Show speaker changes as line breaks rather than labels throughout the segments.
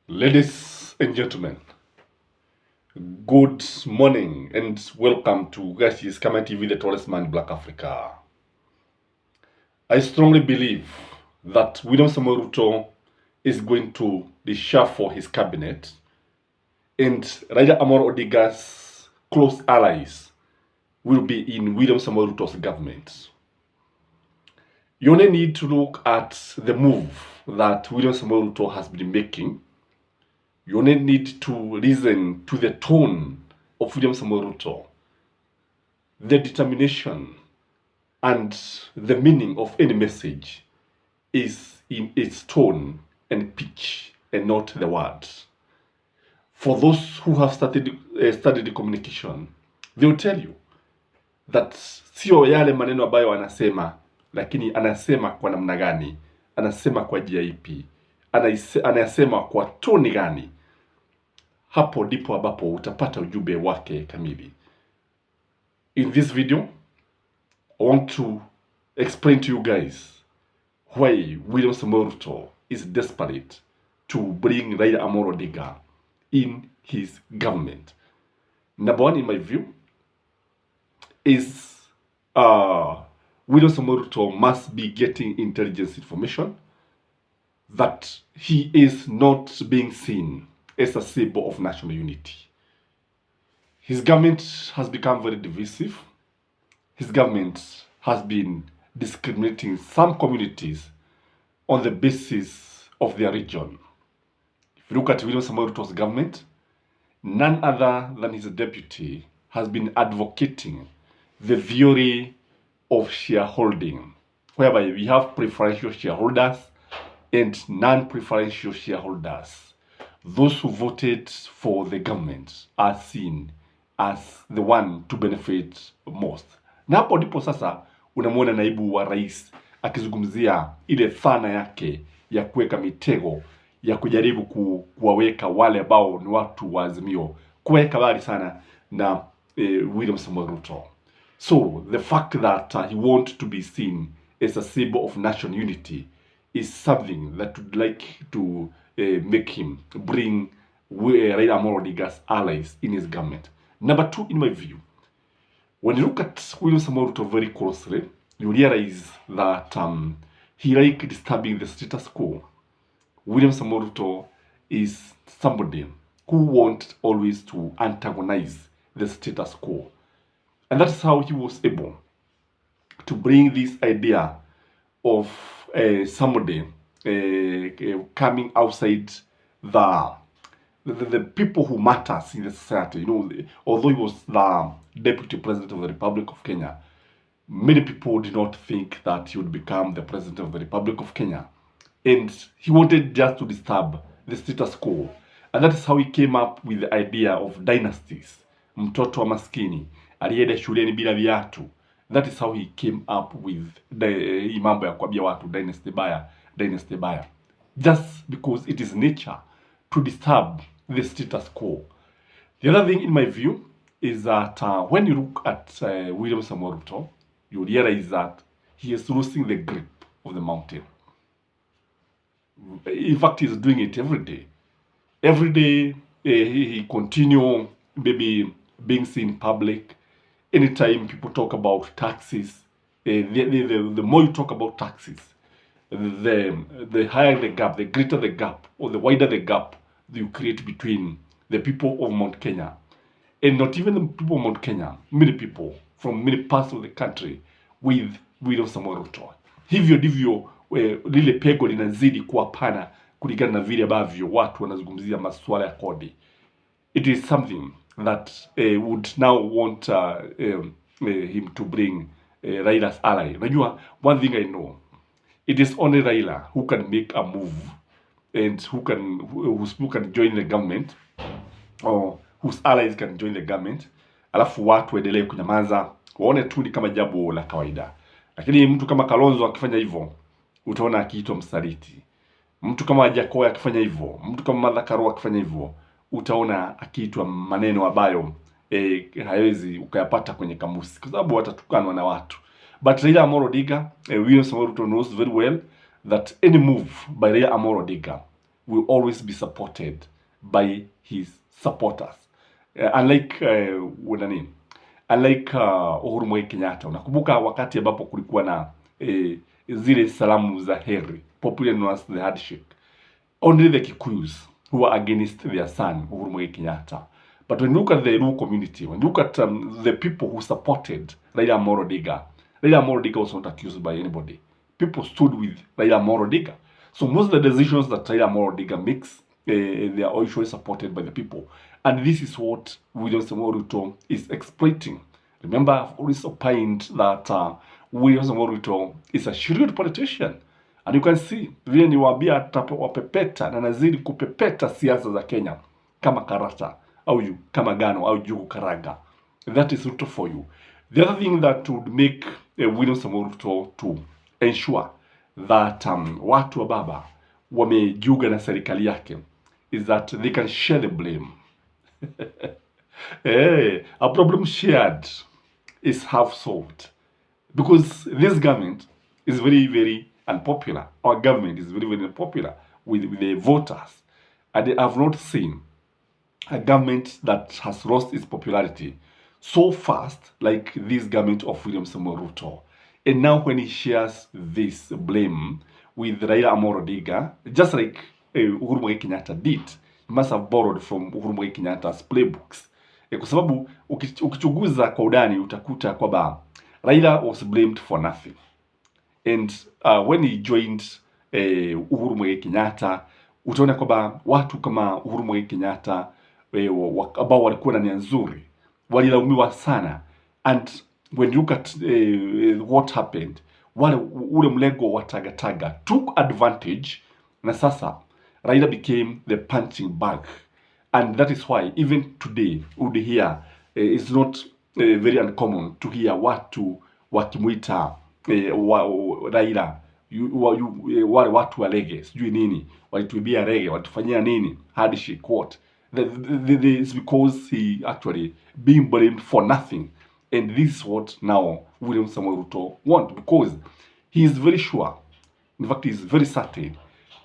Ladies and gentlemen, good morning and welcome to Gashi's Kama TV, the tallest man in Black Africa. I strongly believe that William Samoei Ruto is going to reshuffle his cabinet, and Raila Amolo Odinga's close allies will be in William Samoei Ruto's government. You only need to look at the move that William Samoei Ruto has been making. You only need to listen to the tone of William Samoei Ruto, the determination and the meaning of any message is in its tone and pitch and not the words. For those who have studied communication, they will tell you that sio yale maneno ambayo anasema, lakini anasema kwa namna gani, anasema kwa njia ipi, anasema kwa toni gani. Hapo ndipo ambapo utapata ujumbe wake kamili. In this video, I want to explain to you guys why William Samoei Ruto is desperate to bring Raila Amolo Odinga in his government. Number one, in my view, is William Samoei Ruto must be getting intelligence information that he is not being seen as a symbol of national unity. His government has become very divisive. His government has been discriminating some communities on the basis of their region. If you look at William Samoei Ruto's government, none other than his deputy has been advocating the theory of shareholding, whereby we have preferential shareholders and non-preferential shareholders. Those who voted for the government are seen as the one to benefit most. Na hapo ndipo sasa unamwona naibu wa rais akizungumzia ile thana yake ya kuweka mitego ya kujaribu kuwaweka wale ambao ni watu wa Azimio, kuweka bali sana na William Samoei Ruto. So the fact that he wants to be seen as a symbol of national unity is something that would like to make him bring Raila Amolo Odinga's allies in his government. Number two, in my view, when you look at William Samoei Ruto very closely, you realize that he like disturbing the status quo. William Samoei Ruto is somebody who wants always to antagonize the status quo. And that's how he was able to bring this idea of somebody coming outside the people who matters in the society. You know, although he was the deputy president of the Republic of Kenya, many people did not think that he would become the president of the Republic of Kenya. And he wanted just to disturb the status quo. And that is how he came up with the idea of dynasties. Mtoto wa maskini, alienda shuleni bila viatu. That is how he came up with the mambo ya kuambia watu dynasty baya. Just because it is nature to disturb the status quo. The other thing, in my view, is that when you look at William Samoei Ruto, you realize that he is losing the grip of the mountain. In fact, he's doing it every day. Every day, he continue maybe being seen in public. Anytime people talk about taxes, the more you talk about taxes, the higher the gap, the greater the gap, or the wider the gap you create between the people of Mount Kenya. And not even the people of Mount Kenya, many people from many parts of the country with William Samoei Ruto. Hivyo ndivyo lile pego linazidi kuwa pana kulingana na vile ambavyo watu wanazungumzia masuala ya kodi. It is something that would now want him to bring Raila's ally. Najua, one thing I know, it is only Raila who can make a move and who can join the government, or whose allies can join the government, alafu watu waendelee kunyamaza, waone tu ni kama jambo la kawaida. Lakini mtu kama Kalonzo akifanya hivyo, utaona akiitwa msaliti. Mtu kama Jacob akifanya hivyo, mtu kama Martha Karua akifanya hivyo, utaona akiitwa maneno ambayo hawezi ukayapata kwenye kamusi, kwa sababu watatukanwa na watu. But Raila Amolo Odinga, William Samoei Ruto knows very well that any move by Raila Amolo Odinga will always be supported by his supporters. Unlike Uhuru Muigai Kenyatta. Unakumbuka wakati ambapo kulikuwa na zile salamu za heri, popularly known as the handshake. Only the Kikuyus who were against their son, Uhuru Muigai Kenyatta. But when you look at the Luo community, when you look at the people who supported Raila Odinga was not accused by anybody. People stood with Raila Odinga. So most of the decisions that Raila Odinga makes, they are usually supported by the people. And this is what William Samoei Ruto is exploiting. Remember, I've always opined that William Samoei Ruto is a shrewd politician. And you can see, vile niwaambia wapepeta na nazidi kupepeta siasa za Kenya kama karata, au kama gano, au jugu karaga. That is Ruto for you. The other thing that would make William Samoei Ruto to ensure that watu wa baba wamejiunga na serikali yake is that they can share the blame. Hey, a problem shared is half solved. Because this government is very, very unpopular. Our government is very, very unpopular with the voters. And I have not seen a government that has lost its popularity so fast like this government of William Samoei Ruto. And now when he shares this blame with Raila Odinga, just like Uhuru Muigai Kenyatta did, he must have borrowed from Uhuru Muigai Kenyatta's playbooks. Kwa sababu ukichunguza kwa udani utakuta kwamba Raila was blamed for nothing. And when he joined Uhuru Muigai Kenyatta, utaona kwamba watu kama Uhuru Muigai Kenyatta ambao walikuwa na nia nzuri walilaumiwa sana. And when you look at what happened, ule mlengo wa tagataga took advantage, na sasa Raila became the punching bag. And that is why even today would hear it's not very uncommon to hear watu wakimuita Raila wale watu wa rege, sijui nini, walituibia rege, watufanyia nini, handshake, what. It's because he actually being blamed for nothing. And this is what now William Samoei Ruto wants, because he is very sure, in fact he is very certain,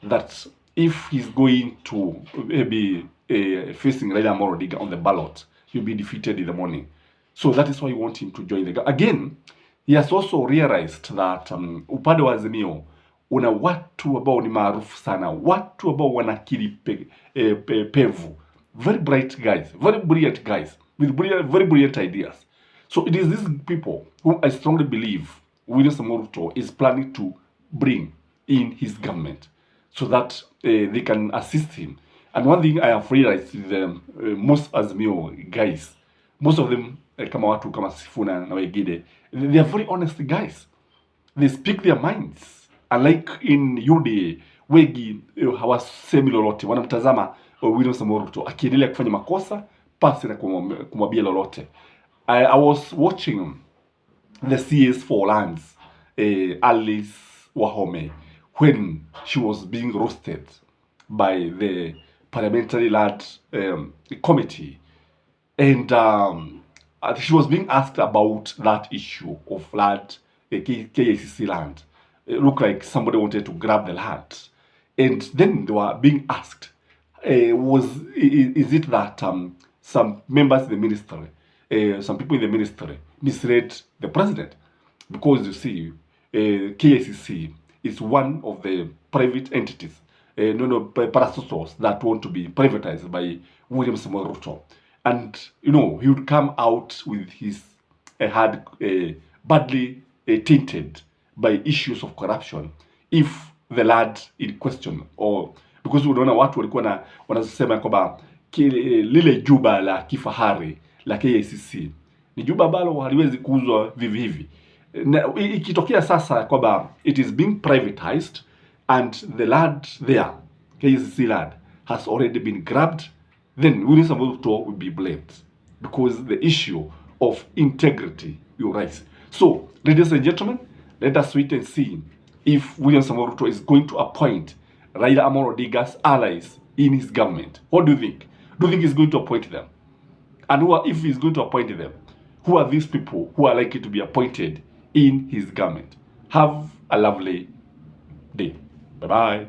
that if he's going to be facing Raila Odinga on the ballot, he'll be defeated in the morning. So that is why he wants him to join the government. Again, he has also realized that upande wa Azimio una watu ambao ni maarufu sana, watu ambao wana akili pevu, very bright guys, very brilliant guys with very brilliant ideas. So it is these people who I strongly believe William Samoei Ruto is planning to bring in his government so that they can assist him. And one thing I have realized is most Azimio guys, most of them kama watu kama Sifuna na wengine, they are very honest guys. They speak their minds. Unlike in UDA, wengi hawasemi lolote, wanamtazama William Samoei Ruto akiendelea kufanya makosa pasi na kumwambia lolote. I was watching the CS for Lands, Alice Wahome, when she was being roasted by the parliamentary led committee, and she was being asked about that issue of land, KACC land. It looked like somebody wanted to grab the land, and then they were being asked, is it that some members in the ministry, some people in the ministry misread the president? Because you see, KACC is one of the private entities, parastatals that want to be privatized by William Samoei Ruto. And, he would come out with his head badly tainted by issues of corruption if the lad in question, or because unaona watu walikuwa wanasema kwamba lile juba la kifahari la KACC ni juba ambalo haliwezi kuuzwa vivi hivi. Ikitokea sasa kwamba it is being privatized and the land there, KACC land, has already been grabbed, then William Samoei Ruto will be blamed because the issue of integrity will rise. So, ladies and gentlemen, let us wait and see if William Samoei Ruto is going to appoint Raila Odinga's allies in his government. What do you think? Do you think he's going to appoint them? And if he's going to appoint them, who are these people who are likely to be appointed in his government? Have a lovely day. Bye-bye.